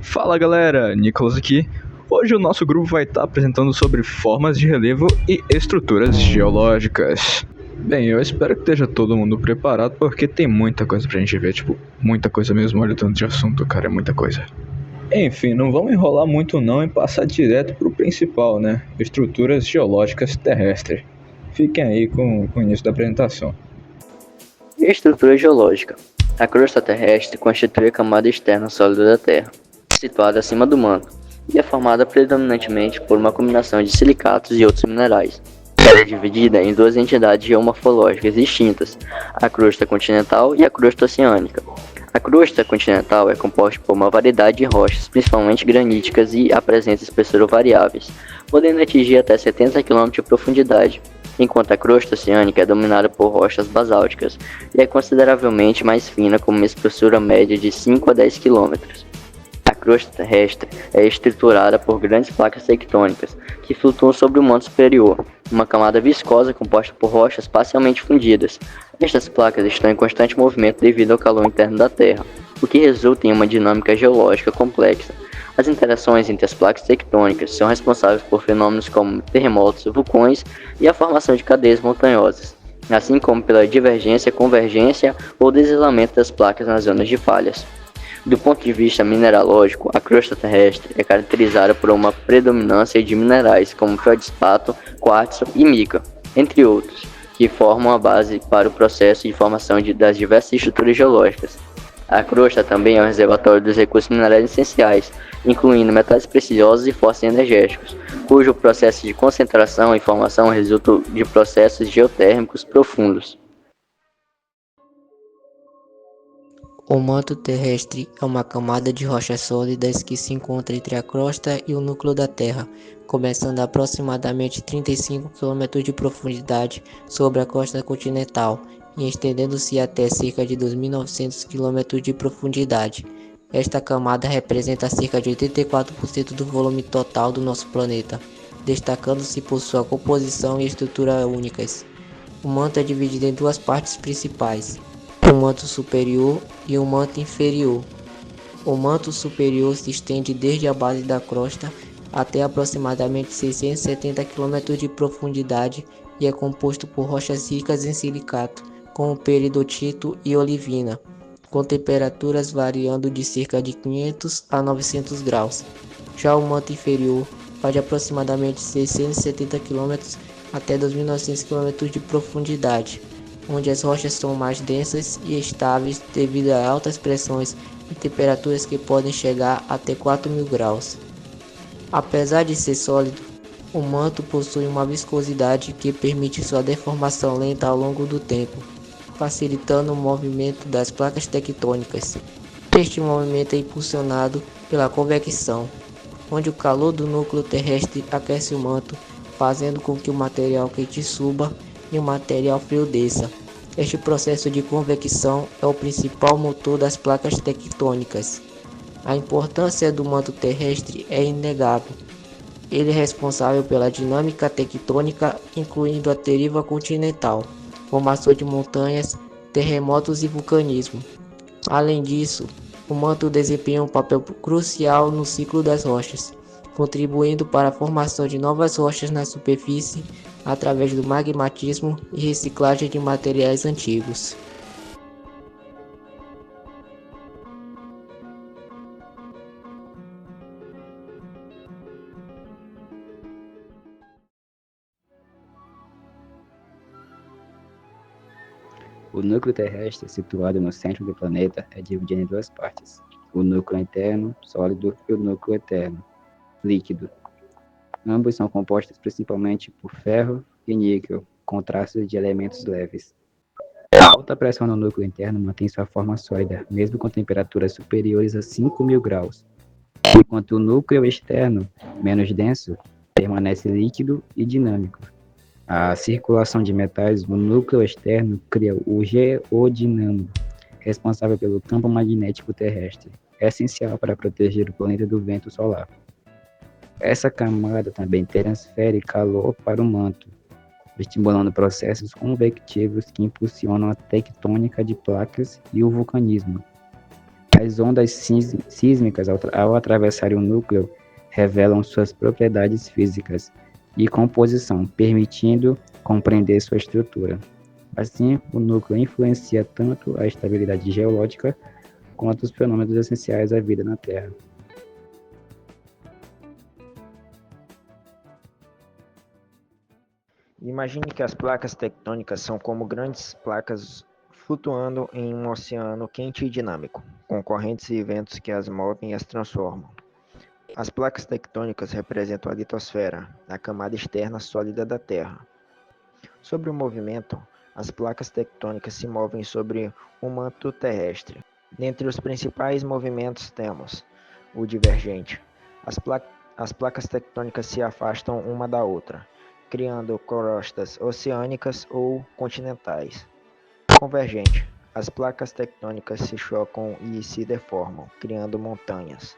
Fala galera, Nicolas aqui. Hoje o nosso grupo vai estar apresentando sobre formas de relevo e estruturas geológicas. Bem, eu espero que esteja todo mundo preparado porque tem muita coisa pra gente ver, muita coisa mesmo, olha o tanto de assunto, cara, é muita coisa. Enfim, não vamos enrolar muito não e passar direto pro principal, né? Estruturas geológicas terrestres. Fiquem aí com o início da apresentação. Estrutura geológica. A crosta terrestre constitui a camada externa sólida da Terra, situada acima do manto, e é formada predominantemente por uma combinação de silicatos e outros minerais. Ela é dividida em duas entidades geomorfológicas distintas, a crosta continental e a crosta oceânica. A crosta continental é composta por uma variedade de rochas, principalmente graníticas, e apresenta espessura variáveis, podendo atingir até 70 km de profundidade, enquanto a crosta oceânica é dominada por rochas basálticas e é consideravelmente mais fina, com uma espessura média de 5 a 10 km. A crosta terrestre é estruturada por grandes placas tectônicas que flutuam sobre o manto superior, uma camada viscosa composta por rochas parcialmente fundidas. Estas placas estão em constante movimento devido ao calor interno da Terra, o que resulta em uma dinâmica geológica complexa. As interações entre as placas tectônicas são responsáveis por fenômenos como terremotos, vulcões e a formação de cadeias montanhosas, assim como pela divergência, convergência ou deslizamento das placas nas zonas de falhas. Do ponto de vista mineralógico, a crosta terrestre é caracterizada por uma predominância de minerais como feldspato, quartzo e mica, entre outros, que formam a base para o processo de formação das diversas estruturas geológicas. A crosta também é um reservatório dos recursos minerais essenciais, incluindo metais preciosos e fósseis energéticos, cujo processo de concentração e formação resulta de processos geotérmicos profundos. O manto terrestre é uma camada de rochas sólidas que se encontra entre a crosta e o núcleo da Terra, começando a aproximadamente 35 km de profundidade sobre a costa continental e estendendo-se até cerca de 2.900 km de profundidade. Esta camada representa cerca de 84% do volume total do nosso planeta, destacando-se por sua composição e estrutura únicas. O manto é dividido em duas partes principais: o manto superior e o manto inferior. O manto superior se estende desde a base da crosta até aproximadamente 670 km de profundidade e é composto por rochas ricas em silicato, como peridotito e olivina, com temperaturas variando de cerca de 500 a 900 graus. Já o manto inferior vai de aproximadamente 670 km até 2.900 km de profundidade, onde as rochas são mais densas e estáveis devido a altas pressões e temperaturas que podem chegar até 4.000 graus. Apesar de ser sólido, o manto possui uma viscosidade que permite sua deformação lenta ao longo do tempo, facilitando o movimento das placas tectônicas. Este movimento é impulsionado pela convecção, onde o calor do núcleo terrestre aquece o manto, fazendo com que o material quente suba e o material frio desça. Este processo de convecção é o principal motor das placas tectônicas. A importância do manto terrestre é inegável. Ele é responsável pela dinâmica tectônica, incluindo a deriva continental, formação de montanhas, terremotos e vulcanismo. Além disso, o manto desempenha um papel crucial no ciclo das rochas, contribuindo para a formação de novas rochas na superfície através do magmatismo e reciclagem de materiais antigos. O núcleo terrestre, situado no centro do planeta, é dividido em duas partes: o núcleo interno, sólido, e o núcleo externo, líquido. Ambos são compostos principalmente por ferro e níquel, com traços de elementos leves. A alta pressão no núcleo interno mantém sua forma sólida, mesmo com temperaturas superiores a 5.000 graus, enquanto o núcleo externo, menos denso, permanece líquido e dinâmico. A circulação de metais no núcleo externo cria o geodinamo, responsável pelo campo magnético terrestre, essencial para proteger o planeta do vento solar. Essa camada também transfere calor para o manto, estimulando processos convectivos que impulsionam a tectônica de placas e o vulcanismo. As ondas sísmicas, ao atravessarem o núcleo, revelam suas propriedades físicas e composição, permitindo compreender sua estrutura. Assim, o núcleo influencia tanto a estabilidade geológica quanto os fenômenos essenciais à vida na Terra. Imagine que as placas tectônicas são como grandes placas flutuando em um oceano quente e dinâmico, com correntes e ventos que as movem e as transformam. As placas tectônicas representam a litosfera, a camada externa sólida da Terra. Sobre o movimento, as placas tectônicas se movem sobre o manto terrestre. Dentre os principais movimentos temos o divergente. As placas tectônicas se afastam uma da outra, criando crostas oceânicas ou continentais. Convergente. As placas tectônicas se chocam e se deformam, criando montanhas.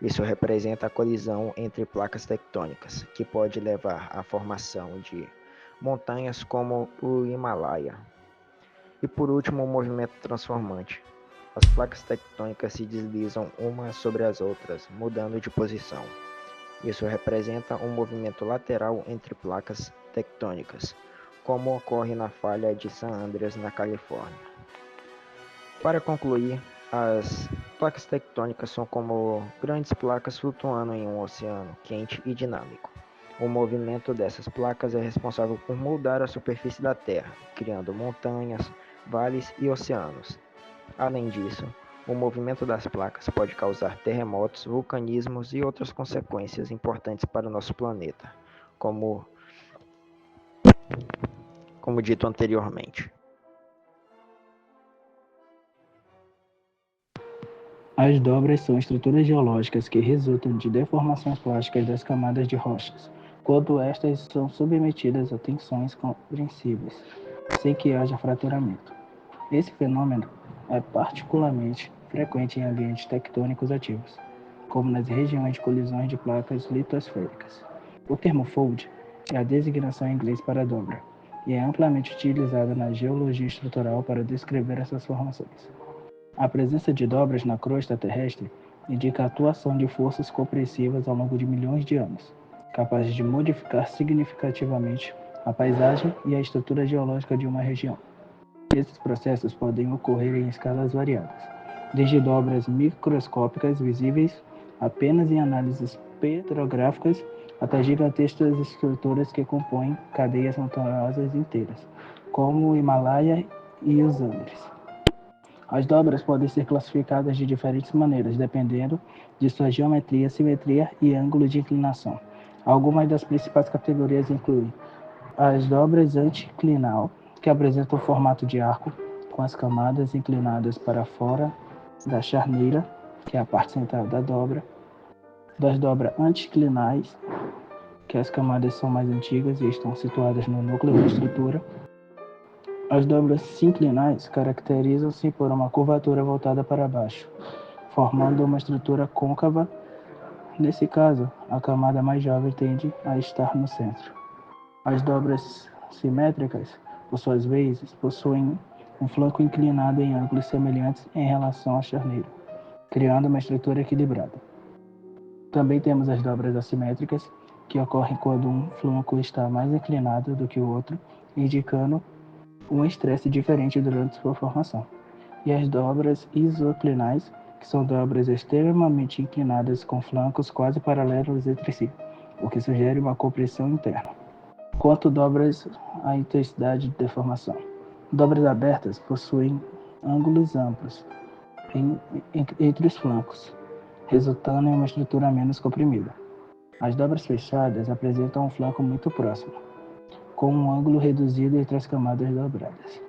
Isso representa a colisão entre placas tectônicas, que pode levar à formação de montanhas como o Himalaia. E por último, o movimento transformante. As placas tectônicas se deslizam umas sobre as outras, mudando de posição. Isso representa um movimento lateral entre placas tectônicas, como ocorre na falha de San Andreas, na Califórnia. Para concluir, as placas tectônicas são como grandes placas flutuando em um oceano quente e dinâmico. O movimento dessas placas é responsável por moldar a superfície da Terra, criando montanhas, vales e oceanos. Além disso, o movimento das placas pode causar terremotos, vulcanismos e outras consequências importantes para o nosso planeta, como dito anteriormente. As dobras são estruturas geológicas que resultam de deformações plásticas das camadas de rochas, quando estas são submetidas a tensões compreensíveis, sem que haja fraturamento. Esse fenômeno é particularmente frequente em ambientes tectônicos ativos, como nas regiões de colisões de placas litosféricas. O termo fold é a designação em inglês para dobra, e é amplamente utilizado na geologia estrutural para descrever essas formações. A presença de dobras na crosta terrestre indica a atuação de forças compressivas ao longo de milhões de anos, capazes de modificar significativamente a paisagem e a estrutura geológica de uma região. Esses processos podem ocorrer em escalas variadas, desde dobras microscópicas visíveis apenas em análises petrográficas até gigantescas estruturas que compõem cadeias montanhosas inteiras, como o Himalaia e os Andes. As dobras podem ser classificadas de diferentes maneiras, dependendo de sua geometria, simetria e ângulo de inclinação. Algumas das principais categorias incluem as dobras anticlinal, que apresentam o formato de arco, com as camadas inclinadas para fora da charneira, que é a parte central da dobra. Das dobras anticlinais, que as camadas são mais antigas e estão situadas no núcleo da estrutura. As dobras sinclinais caracterizam-se por uma curvatura voltada para baixo, formando uma estrutura côncava. Nesse caso, a camada mais jovem tende a estar no centro. As dobras simétricas, por suas vezes, possuem um flanco inclinado em ângulos semelhantes em relação à charneira, criando uma estrutura equilibrada. Também temos as dobras assimétricas, que ocorrem quando um flanco está mais inclinado do que o outro, indicando um estresse diferente durante sua formação. E as dobras isoclinais, que são dobras extremamente inclinadas com flancos quase paralelos entre si, o que sugere uma compressão interna. Quanto dobras à intensidade de deformação. Dobras abertas possuem ângulos amplos entre os flancos, resultando em uma estrutura menos comprimida. As dobras fechadas apresentam um flanco muito próximo, com um ângulo reduzido entre as camadas dobradas.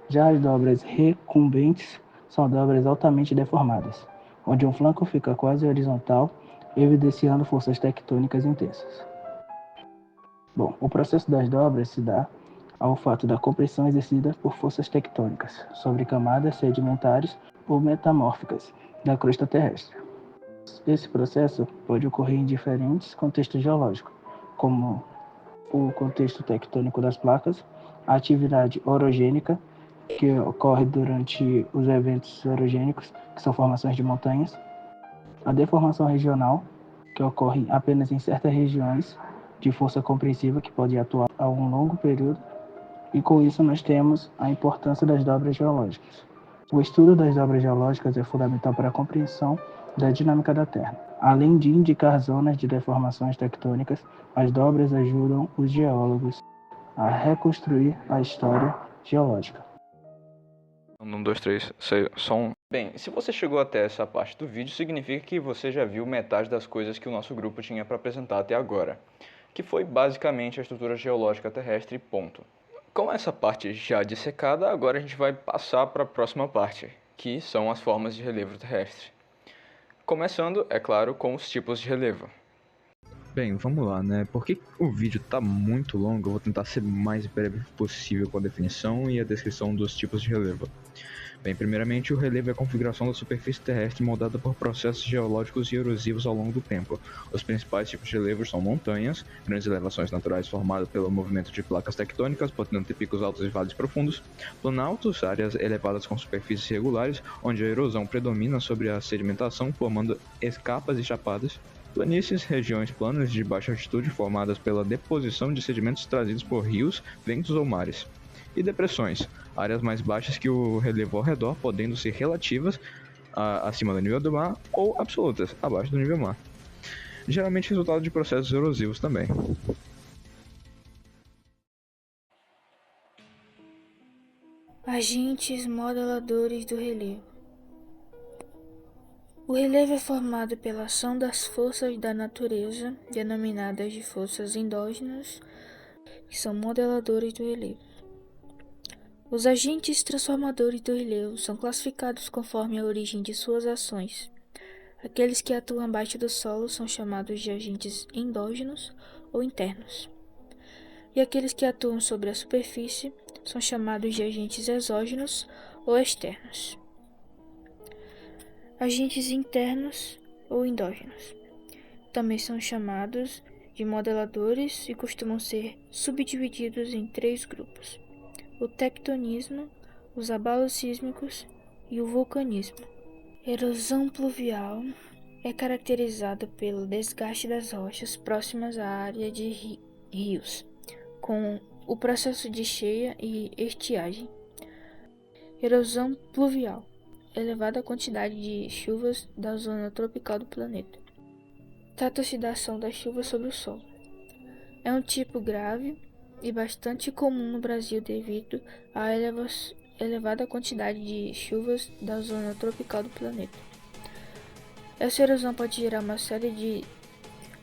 Já as dobras recumbentes são dobras altamente deformadas, onde um flanco fica quase horizontal, evidenciando forças tectônicas intensas. Bom, o processo das dobras se dá ao fato da compressão exercida por forças tectônicas sobre camadas sedimentares ou metamórficas da crosta terrestre. Esse processo pode ocorrer em diferentes contextos geológicos, como o contexto tectônico das placas, a atividade orogênica, que ocorre durante os eventos orogênicos, que são formações de montanhas. A deformação regional, que ocorre apenas em certas regiões de força compressiva, que pode atuar a um longo período. E com isso nós temos a importância das dobras geológicas. O estudo das dobras geológicas é fundamental para a compreensão da dinâmica da Terra. Além de indicar zonas de deformações tectônicas, as dobras ajudam os geólogos a reconstruir a história geológica. 1, 2, 3, som. Bem, se você chegou até essa parte do vídeo, significa que você já viu metade das coisas que o nosso grupo tinha para apresentar até agora, que foi basicamente a estrutura geológica terrestre, ponto. Com essa parte já dissecada, agora a gente vai passar para a próxima parte, que são as formas de relevo terrestre. Começando, é claro, com os tipos de relevo. Bem, vamos lá, né? Porque o vídeo tá muito longo, eu vou tentar ser o mais breve possível com a definição e a descrição dos tipos de relevo. Bem, primeiramente, o relevo é a configuração da superfície terrestre moldada por processos geológicos e erosivos ao longo do tempo. Os principais tipos de relevos são montanhas, grandes elevações naturais formadas pelo movimento de placas tectônicas, podendo ter picos altos e vales profundos, planaltos, áreas elevadas com superfícies regulares, onde a erosão predomina sobre a sedimentação, formando escapas e chapadas, planícies, regiões planas de baixa altitude formadas pela deposição de sedimentos trazidos por rios, ventos ou mares. E depressões, áreas mais baixas que o relevo ao redor, podendo ser relativas acima do nível do mar ou absolutas, abaixo do nível do mar. Geralmente resultado de processos erosivos também. Agentes modeladores do relevo. O relevo é formado pela ação das forças da natureza, denominadas de forças endógenas, que são modeladores do relevo. Os agentes transformadores do relevo são classificados conforme a origem de suas ações. Aqueles que atuam abaixo do solo são chamados de agentes endógenos ou internos. E aqueles que atuam sobre a superfície são chamados de agentes exógenos ou externos. Agentes internos ou endógenos também são chamados de modeladores e costumam ser subdivididos em 3 grupos: o tectonismo, os abalos sísmicos e o vulcanismo. Erosão pluvial é caracterizada pelo desgaste das rochas próximas à área de rios, com o processo de cheia e estiagem. Erosão pluvial, elevada quantidade de chuvas da zona tropical do planeta. Trata-se da ação das chuvas sobre o solo. É um tipo grave e bastante comum no Brasil devido à elevada quantidade de chuvas da zona tropical do planeta. Essa erosão pode gerar uma série de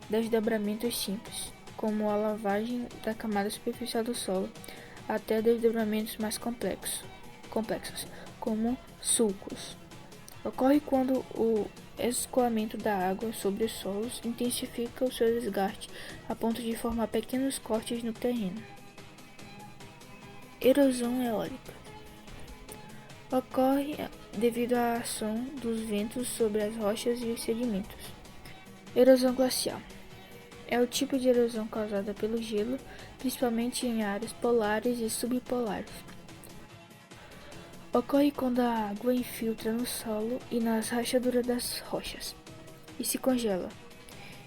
desdobramentos simples, como a lavagem da camada superficial do solo, até desdobramentos mais complexos, como sulcos. Ocorre quando o escoamento da água sobre os solos intensifica o seu desgaste a ponto de formar pequenos cortes no terreno. Erosão eólica ocorre devido à ação dos ventos sobre as rochas e os sedimentos. Erosão glacial é o tipo de erosão causada pelo gelo, principalmente em áreas polares e subpolares. Ocorre quando a água infiltra no solo e nas rachaduras das rochas e se congela,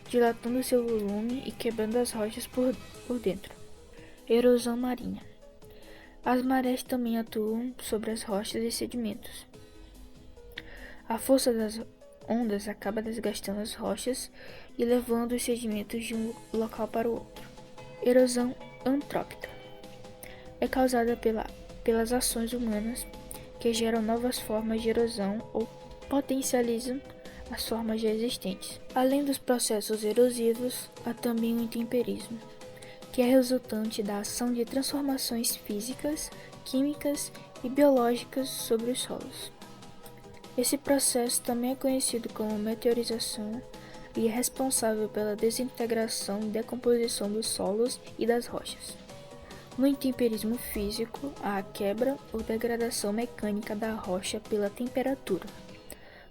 dilatando seu volume e quebrando as rochas por dentro. Erosão marinha. As marés também atuam sobre as rochas e sedimentos. A força das ondas acaba desgastando as rochas e levando os sedimentos de um local para o outro. Erosão antrópica. É causada pelas ações humanas que geram novas formas de erosão ou potencializam as formas já existentes. Além dos processos erosivos, há também o intemperismo, que é resultante da ação de transformações físicas, químicas e biológicas sobre os solos. Esse processo também é conhecido como meteorização e é responsável pela desintegração e decomposição dos solos e das rochas. No intemperismo físico, há a quebra ou degradação mecânica da rocha pela temperatura.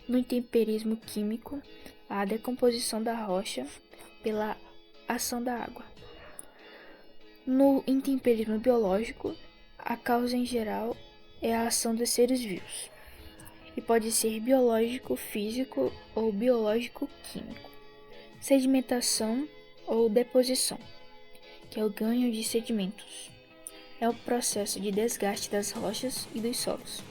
No intemperismo químico, há a decomposição da rocha pela ação da água. No intemperismo biológico, a causa em geral é a ação dos seres vivos e pode ser biológico, físico ou biológico-químico. Sedimentação ou deposição, que é o ganho de sedimentos. É o processo de desgaste das rochas e dos solos,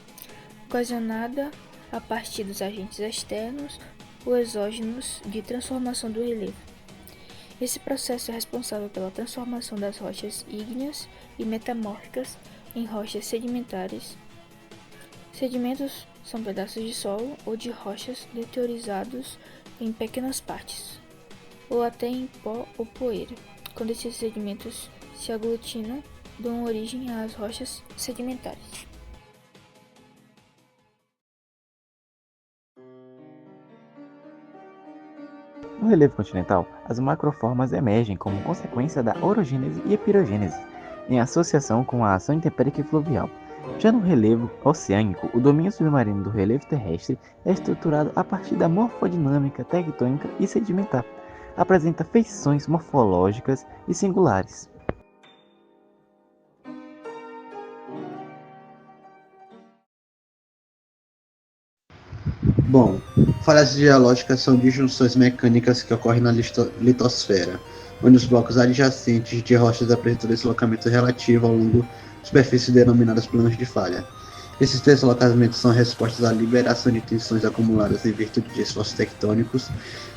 ocasionada a partir dos agentes externos ou exógenos de transformação do relevo. Esse processo é responsável pela transformação das rochas ígneas e metamórficas em rochas sedimentares. Sedimentos são pedaços de solo ou de rochas deteriorizados em pequenas partes, ou até em pó ou poeira. Quando esses sedimentos se aglutinam, dão origem às rochas sedimentares. No relevo continental, as macroformas emergem como consequência da orogênese e epirogênese, em associação com a ação intempéria e fluvial. Já no relevo oceânico, o domínio submarino do relevo terrestre é estruturado a partir da morfodinâmica tectônica e sedimentar. Apresenta feições morfológicas e singulares. Bom, falhas geológicas são disjunções mecânicas que ocorrem na litosfera, onde os blocos adjacentes de rochas apresentam deslocamento relativo ao longo de superfícies denominadas planos de falha. Esses deslocamentos são respostas à liberação de tensões acumuladas em virtude de esforços tectônicos,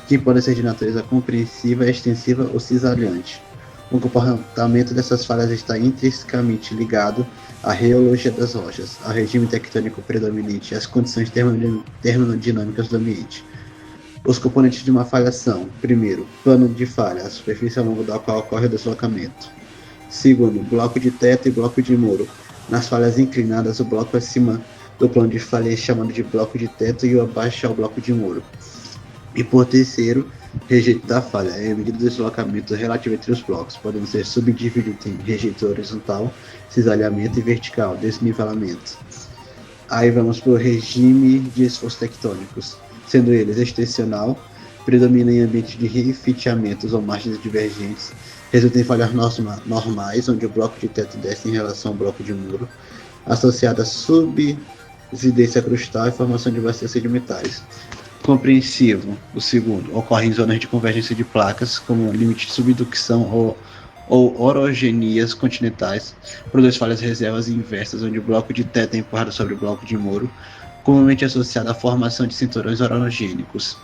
que podem ser de natureza compreensiva, extensiva ou cisalhante. O comportamento dessas falhas está intrinsecamente ligado à reologia das rochas, ao regime tectônico predominante e às condições termodinâmicas do ambiente. Os componentes de uma falha são: primeiro, plano de falha, a superfície ao longo da qual ocorre o deslocamento. Segundo, bloco de teto e bloco de muro. Nas falhas inclinadas, o bloco acima do plano de falha é chamado de bloco de teto e o abaixo é o bloco de muro. E por terceiro, rejeito da falha é a medida do deslocamento relativo entre os blocos, podendo ser subdividido em rejeito horizontal, cisalhamento e vertical, desnivelamento. Aí vamos para o regime de esforços tectônicos, sendo eles extensional, predomina em ambientes de rifteamentos ou margens divergentes, resulta em falhas normais, onde o bloco de teto desce em relação ao bloco de muro, associada a subsidência crustal e formação de bacias sedimentares. Compreensivo, o segundo, ocorre em zonas de convergência de placas, como limite de subducção ou orogenias continentais, produz falhas reservas inversas, onde o bloco de teto é empurrado sobre o bloco de muro, comumente associado à formação de cinturões orogênicos.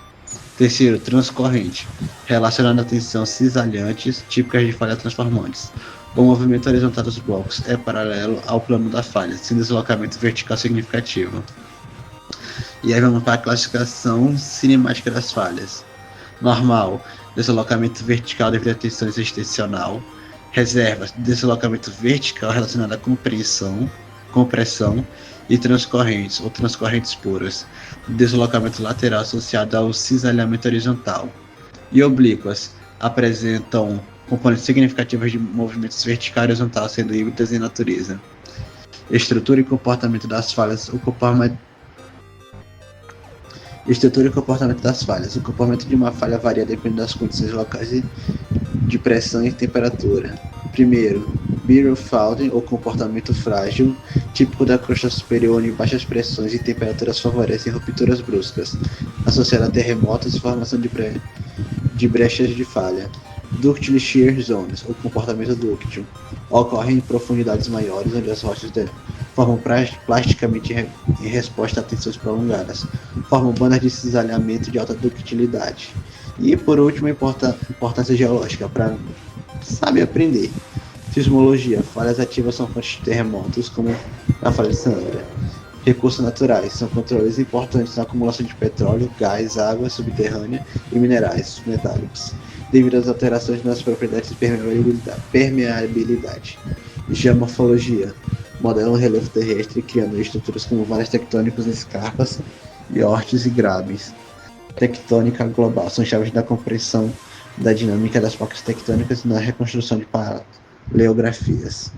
Terceiro, transcorrente, relacionado a tensão cisalhantes, típicas de falha transformantes. O movimento horizontal dos blocos é paralelo ao plano da falha, sem deslocamento vertical significativo. E aí vamos para a classificação cinemática das falhas. Normal, deslocamento vertical devido a tensão extensional. Reservas, deslocamento vertical relacionado à compressão. E transcorrentes, ou transcorrentes puras, deslocamento lateral associado ao cisalhamento horizontal. E oblíquas, apresentam componentes significativos de movimentos vertical e horizontal, sendo híbridas em natureza. Estrutura e comportamento das falhas. Estrutura e comportamento das falhas. O comportamento de uma falha varia dependendo das condições locais de pressão e temperatura. Primeiro, Barrel faulting, ou comportamento frágil, típico da crosta superior, onde baixas pressões e temperaturas favorecem rupturas bruscas, associado a terremotos e formação de brechas de falha. Ductile shear zones, ou comportamento dúctil, ocorre em profundidades maiores, onde as rochas formam plasticamente em resposta a tensões prolongadas, formam bandas de cisalhamento de alta ductilidade. E por último, importância geológica, para saber aprender. Sismologia, falhas ativas são fontes de terremotos, como a falha de Sandra. Recursos naturais, são controles importantes na acumulação de petróleo, gás, água subterrânea e minerais metálicos, devido às alterações nas propriedades de permeabilidade. Geomorfologia, modela o relevo terrestre, criando estruturas como vales tectônicos, escarpas, iortes e grabes. Tectônica global, são chaves da compreensão da dinâmica das placas tectônicas e na reconstrução de paleografias.